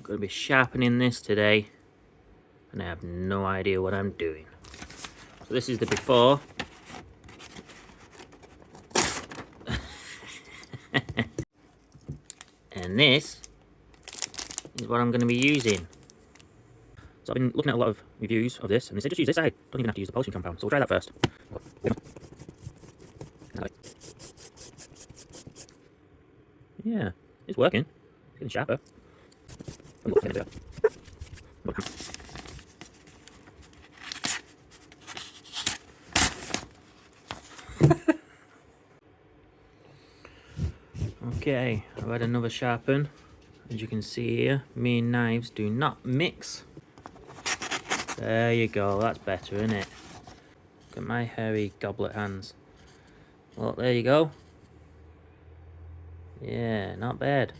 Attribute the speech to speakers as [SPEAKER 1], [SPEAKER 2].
[SPEAKER 1] going to be sharpening this today, and I have no idea what I'm doing. So this is the before. And this is what I'm going to be using. So I've been looking at a lot of reviews of this, and they say just use this side. Don't even have to use the polishing compound. So we'll try that first. Yeah, it's working. It's getting sharper. Okay, I've had another sharpen. As you can see here, me and knives do not mix. There you go, that's better, isn't it? Look at my hairy goblet hands. Well, there you go. Yeah, not bad.